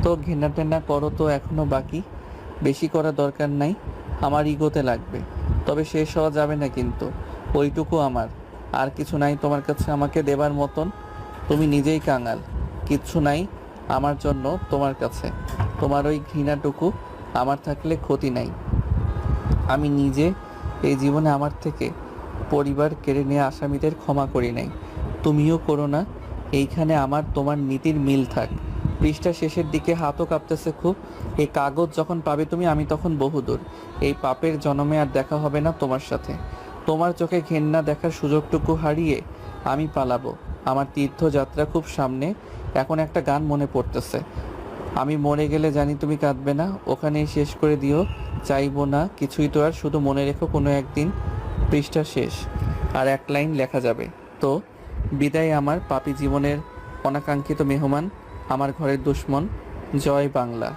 তো ঘেন্না টেন্না করো তো এখনো বাকি, বেশি করা দরকার নাই, আমার ইগোতে লাগবে। তবে শেষ হওয়া যাবে না কিন্তু, ওইটুকু আমার। আর কিছু নাই তোমার কাছে আমাকে দেবার মতন। তুমি নিজেই কাঙাল, কিচ্ছু নাই আমার জন্য তোমার কাছে। তোমার ওই ঘৃণাটুকু আমার থাকলে ক্ষতি নাই। আমি নিজে এই জীবনে আমার থেকে পরিবার কেড়ে নেওয়া আসামিদের ক্ষমা করি নাই, তুমিও করো না। এইখানে আমার তোমার নীতির মিল থাক। পৃষ্ঠা শেষের দিকে হাতও কাঁপতেছে খুব। এই কাগজ যখন পাবে তুমি, আমি তখন বহুদূর। এই পাপের জন্মে আর দেখা হবে না তোমার সাথে। তোমার চোখে ঘেন্না দেখার সুযোগটুকু হারিয়ে আমি পালাবো। আমার তীর্থযাত্রা খুব সামনে। এখন একটা গান মনে পড়তেছে, আমি মরে গেলে জানি তুমি কাঁদবে না, ওখানেই শেষ করে দিও। চাইবো না কিছুই তো আর, শুধু মনে রেখো কোনো একদিন। পৃষ্ঠা শেষ। আর এক লাইন লেখা যাবে। তো বিদায় আমার পাপী জীবনের অনাকাঙ্ক্ষিত মেহমান, আমার ঘরের দুশ্মন। জয় বাংলা।